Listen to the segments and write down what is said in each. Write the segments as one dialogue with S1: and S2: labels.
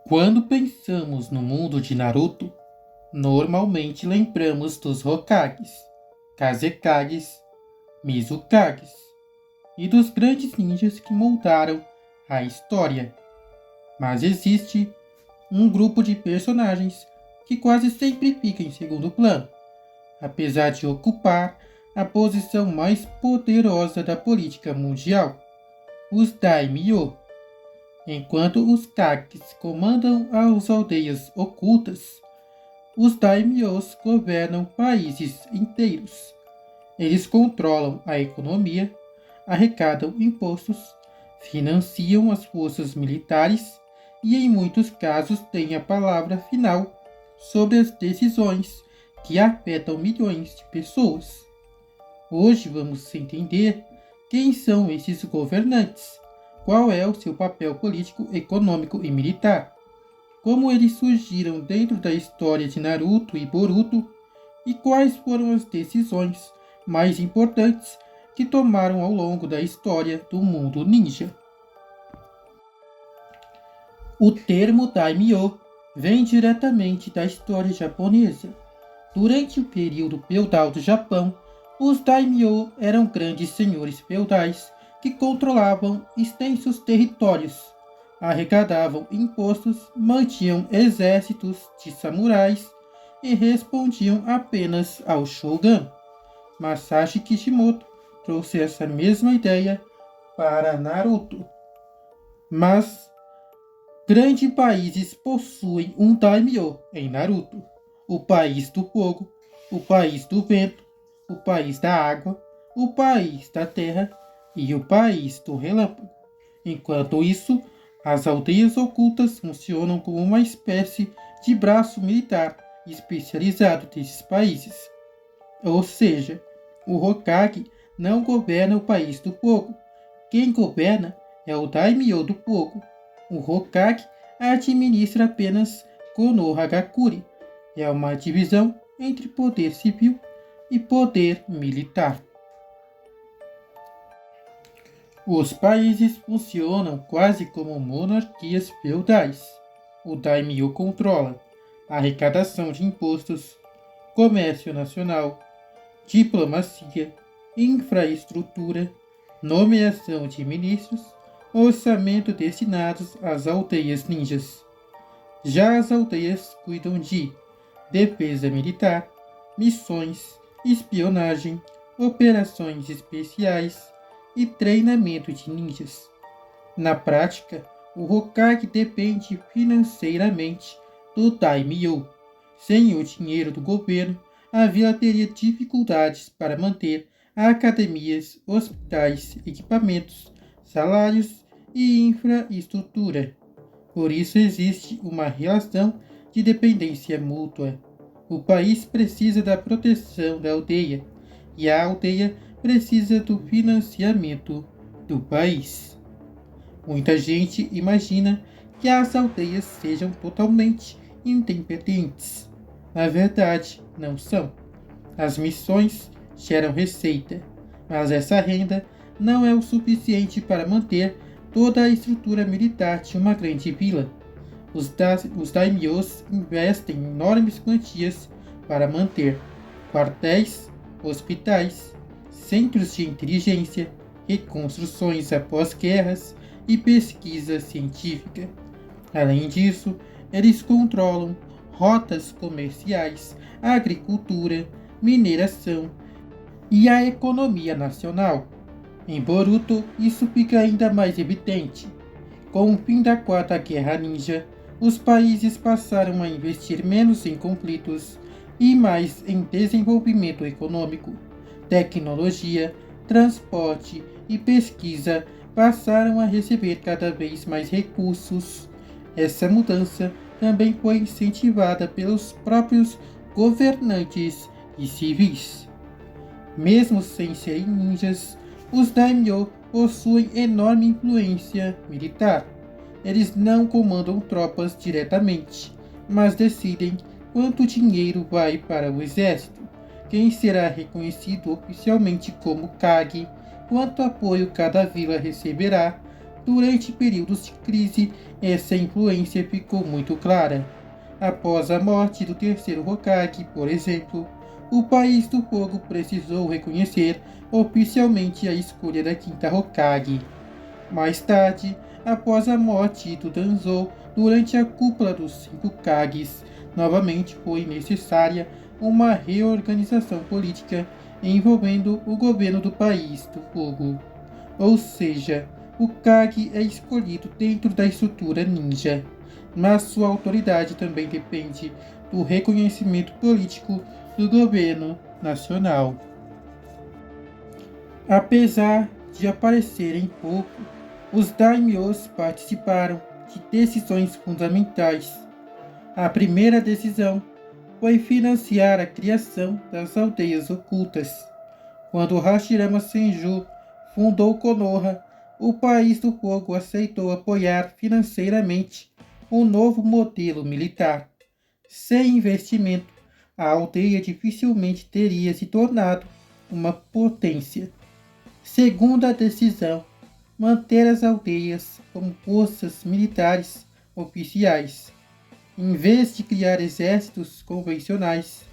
S1: Quando pensamos no mundo de Naruto, normalmente lembramos dos Hokages, Kazekages, Mizukages e dos grandes ninjas que moldaram a história. Mas existe um grupo de personagens que quase sempre fica em segundo plano, apesar de ocupar a posição mais poderosa da política mundial: os Daimyo. Enquanto os Kages comandam as aldeias ocultas, os Daimyos governam países inteiros. Eles controlam a economia, arrecadam impostos, financiam as forças militares e, em muitos casos, têm a palavra final sobre as decisões que afetam milhões de pessoas. Hoje vamos entender quem são esses governantes, qual é o seu papel político, econômico e militar, como eles surgiram dentro da história de Naruto e Boruto e quais foram as decisões mais importantes que tomaram ao longo da história do mundo ninja. O termo Daimyo vem diretamente da história japonesa. Durante o período feudal do Japão, os Daimyo eram grandes senhores feudais que controlavam extensos territórios, arrecadavam impostos, mantinham exércitos de samurais e respondiam apenas ao shogun. Masashi Kishimoto trouxe essa mesma ideia para Naruto. Mas grandes países possuem um daimyo em Naruto: o país do fogo, o país do vento, o país da água, o país da terra e o país do relâmpago. Enquanto isso, as aldeias ocultas funcionam como uma espécie de braço militar especializado desses países. Ou seja, o Hokage não governa o país do fogo. Quem governa é o Daimyo do fogo. O Hokage administra apenas Konohagakure. É uma divisão entre poder civil e poder militar. Os países funcionam quase como monarquias feudais. O daimyo controla a arrecadação de impostos, comércio nacional, diplomacia, infraestrutura, nomeação de ministros, orçamento destinados às aldeias ninjas. Já as aldeias cuidam de defesa militar, missões, espionagem, operações especiais e treinamento de ninjas. Na prática, o Hokage depende financeiramente do Daimyo. Sem o dinheiro do governo, a vila teria dificuldades para manter academias, hospitais, equipamentos, salários e infraestrutura. Por isso existe uma relação de dependência mútua. O país precisa da proteção da aldeia e a aldeia precisa do financiamento do país. Muita gente imagina que as aldeias sejam totalmente independentes. Na verdade, não são. As missões geram receita, mas essa renda não é o suficiente para manter toda a estrutura militar de uma grande vila. Os daimyos investem enormes quantias para manter quartéis, hospitais, centros de inteligência, reconstruções após guerras e pesquisa científica. Além disso, eles controlam rotas comerciais, agricultura, mineração e a economia nacional. Em Boruto, isso fica ainda mais evidente. Com o fim da Quarta Guerra Ninja, os países passaram a investir menos em conflitos e mais em desenvolvimento econômico. Tecnologia, transporte e pesquisa passaram a receber cada vez mais recursos. Essa mudança também foi incentivada pelos próprios governantes e civis. Mesmo sem serem ninjas, os daimyo possuem enorme influência militar. Eles não comandam tropas diretamente, mas decidem quanto dinheiro vai para o exército, quem será reconhecido oficialmente como Kage, quanto apoio cada vila receberá, Durante períodos de crise, essa influência ficou muito clara. Após a morte do terceiro Hokage, por exemplo, o País do Fogo precisou reconhecer oficialmente a escolha da quinta Hokage. Mais tarde, após a morte do Danzou durante a cúpula dos cinco Kages, novamente foi necessária uma reorganização política envolvendo o governo do País do Fogo. Ou seja, o Kage é escolhido dentro da estrutura ninja, mas sua autoridade também depende do reconhecimento político do governo nacional. Apesar de aparecerem pouco, os daimyos participaram de decisões fundamentais. A primeira decisão foi financiar a criação das aldeias ocultas. Quando Hashirama Senju fundou Konoha, o País do Fogo aceitou apoiar financeiramente um novo modelo militar. Sem investimento, a aldeia dificilmente teria se tornado uma potência. Segunda decisão, manter as aldeias como forças militares oficiais. Em vez de criar exércitos convencionais,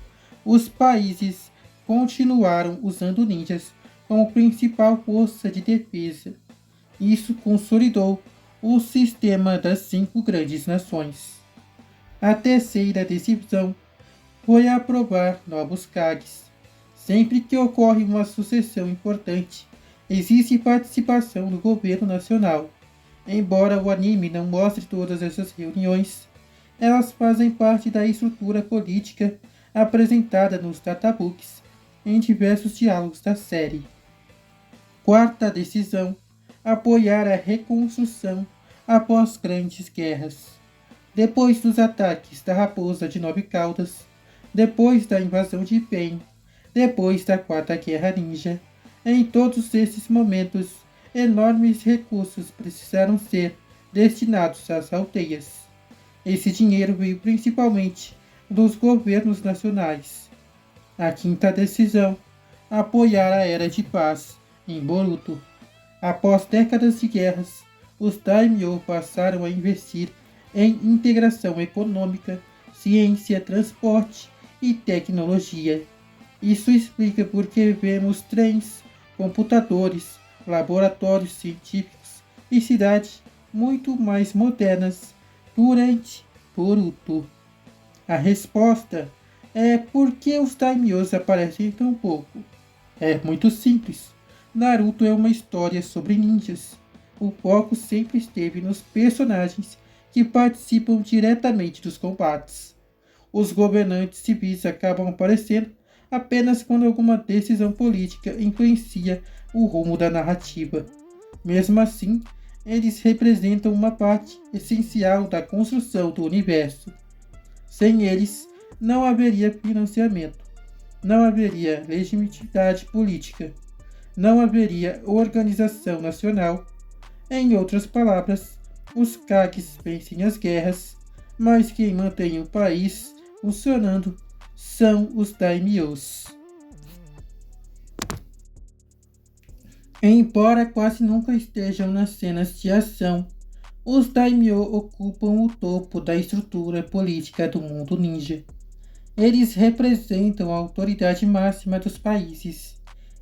S1: os países continuaram usando ninjas como principal força de defesa. Isso consolidou o sistema das 5 grandes nações. A terceira decisão foi aprovar novos Kages. Sempre que ocorre uma sucessão importante, existe participação do governo nacional. Embora o anime não mostre todas essas reuniões, elas fazem parte da estrutura política apresentada nos databooks em diversos diálogos da série. Quarta decisão: apoiar a reconstrução após grandes guerras. Depois dos ataques da Raposa de 9 Caudas, depois da invasão de Pain, depois da Quarta Guerra Ninja, em todos esses momentos, enormes recursos precisaram ser destinados às aldeias. Esse dinheiro veio principalmente dos governos nacionais. A quinta decisão: apoiar a Era de Paz em Boruto. Após décadas de guerras, os daimyo passaram a investir em integração econômica, ciência, transporte e tecnologia. Isso explica por que vemos trens, computadores, laboratórios científicos e cidades muito mais modernas durante Boruto. A resposta é por que os daimyos aparecem tão pouco. É muito simples. Naruto é uma história sobre ninjas. O foco sempre esteve nos personagens que participam diretamente dos combates. Os governantes civis acabam aparecendo apenas quando alguma decisão política influencia o rumo da narrativa. Mesmo assim, eles representam uma parte essencial da construção do universo. Sem eles, não haveria financiamento, não haveria legitimidade política, não haveria organização nacional. Em outras palavras, os Kages vencem as guerras, mas quem mantém o país funcionando são os daimyos. Embora quase nunca estejam nas cenas de ação, os daimyo ocupam o topo da estrutura política do mundo ninja. Eles representam a autoridade máxima dos países,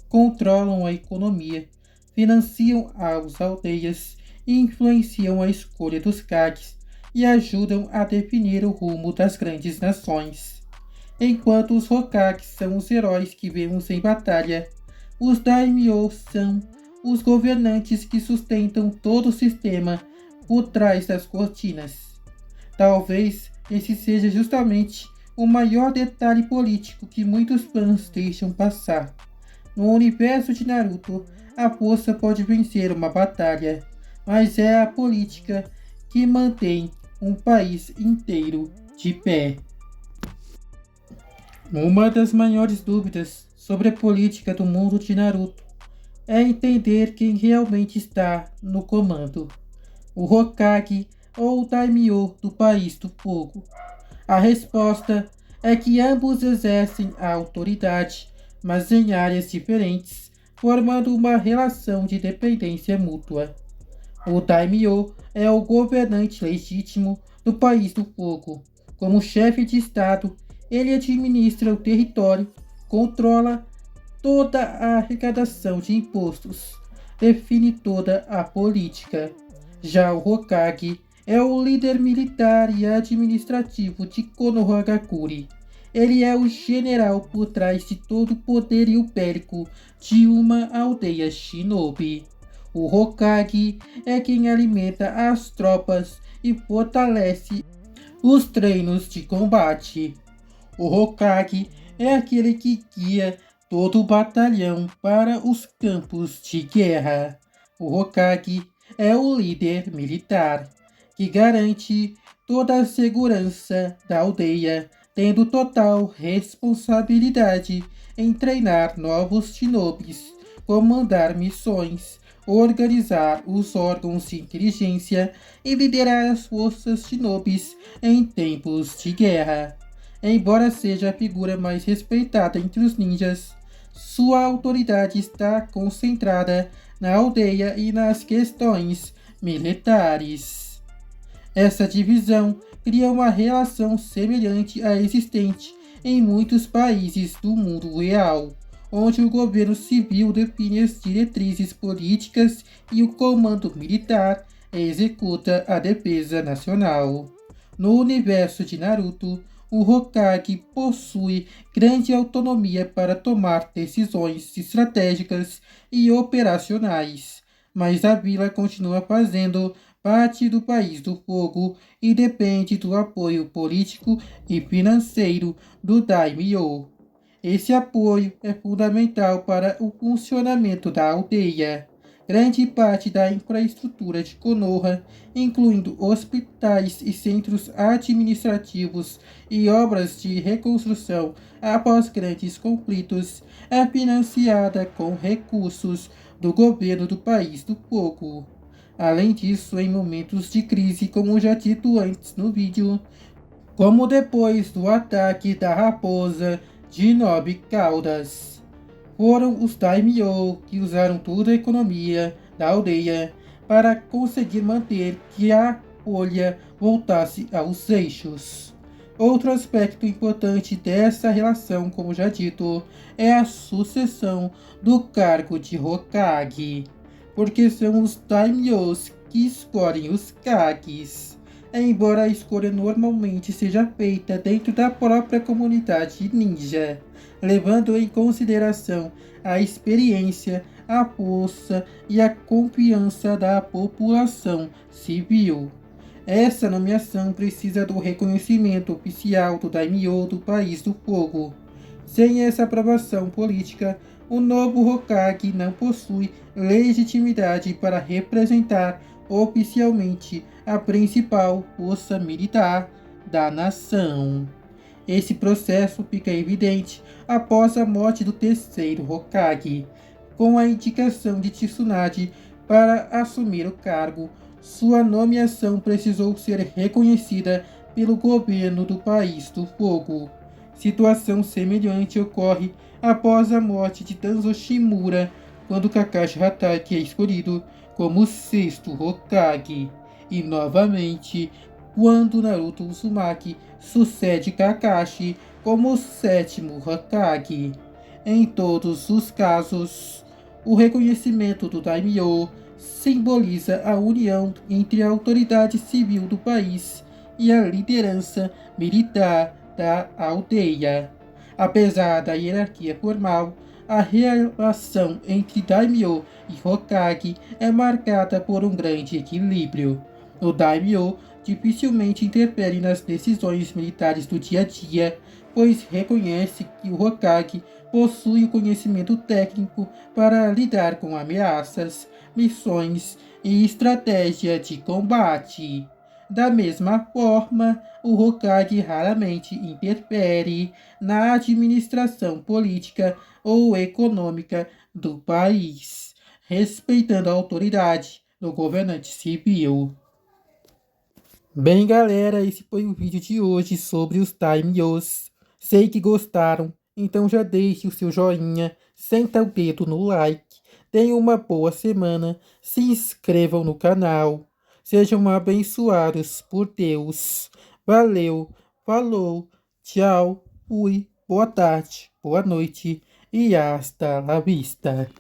S1: controlam a economia, financiam as aldeias e influenciam a escolha dos Kages e ajudam a definir o rumo das grandes nações. Enquanto os Hokages são os heróis que vemos em batalha, os daimyo são os governantes que sustentam todo o sistema por trás das cortinas. Talvez esse seja justamente o maior detalhe político que muitos fãs deixam passar. No universo de Naruto, a força pode vencer uma batalha, mas é a política que mantém um país inteiro de pé. Uma das maiores dúvidas sobre a política do mundo de Naruto é entender quem realmente está no comando, o Hokage ou o Daimyo do País do Fogo. A resposta é que ambos exercem a autoridade, mas em áreas diferentes, formando uma relação de dependência mútua. O Daimyo é o governante legítimo do País do Fogo. Como chefe de Estado, ele administra o território, controla toda a arrecadação de impostos, define toda a política. Já o Hokage é o líder militar e administrativo de Konohagakure. Ele é o general por trás de todo o poderio bélico de uma aldeia shinobi. O Hokage é quem alimenta as tropas e fortalece os treinos de combate. O Hokage é aquele que guia todo o batalhão para os campos de guerra. O Hokage é o líder militar, que garante toda a segurança da aldeia, tendo total responsabilidade em treinar novos shinobis, comandar missões, organizar os órgãos de inteligência e liderar as forças shinobis em tempos de guerra. Embora seja a figura mais respeitada entre os ninjas, sua autoridade está concentrada na aldeia e nas questões militares. Essa divisão cria uma relação semelhante à existente em muitos países do mundo real, onde o governo civil define as diretrizes políticas e o comando militar executa a defesa nacional. No universo de Naruto, o Hokage possui grande autonomia para tomar decisões estratégicas e operacionais, mas a vila continua fazendo parte do País do Fogo e depende do apoio político e financeiro do Daimyo. Esse apoio é fundamental para o funcionamento da aldeia. Grande parte da infraestrutura de Konoha, incluindo hospitais e centros administrativos e obras de reconstrução após grandes conflitos, é financiada com recursos do governo do País do Fogo. Além disso, em momentos de crise, como já dito antes no vídeo, como depois do ataque da raposa de 9 caudas, foram os Daimyo que usaram toda a economia da aldeia para conseguir manter que a folha voltasse aos eixos. Outro aspecto importante dessa relação, como já dito, é a sucessão do cargo de Hokage, porque são os Daimyos que escolhem os Kages. Embora a escolha normalmente seja feita dentro da própria comunidade ninja, levando em consideração a experiência, a força e a confiança da população civil. Essa nomeação precisa do reconhecimento oficial do Daimyo do País do Fogo. Sem essa aprovação política, o novo Hokage não possui legitimidade para representar oficialmente a principal força militar da nação. Esse processo fica evidente após a morte do terceiro Hokage, com a indicação de Tsunade para assumir o cargo. Sua nomeação precisou ser reconhecida pelo governo do País do Fogo. Situação semelhante ocorre após a morte de Danzo Shimura, quando Kakashi Hatake é escolhido como o sexto Hokage, e novamente quando Naruto Uzumaki sucede Kakashi como o sétimo Hokage. Em todos os casos, o reconhecimento do Daimyo simboliza a união entre a autoridade civil do país e a liderança militar da aldeia. Apesar da hierarquia formal, a relação entre Daimyo e Hokage é marcada por um grande equilíbrio. O Daimyo dificilmente interfere nas decisões militares do dia a dia, pois reconhece que o Hokage possui o conhecimento técnico para lidar com ameaças, missões e estratégia de combate. Da mesma forma, o Hokage raramente interfere na administração política ou econômica do país, respeitando a autoridade do governante civil. Bem, galera, esse foi o vídeo de hoje sobre os Daimyos. Sei que gostaram, então já deixe o seu joinha, senta o dedo no like, Tenham uma boa semana. Se inscrevam no canal. Sejam abençoados por Deus. Valeu, falou, tchau, boa tarde, boa noite e hasta la vista.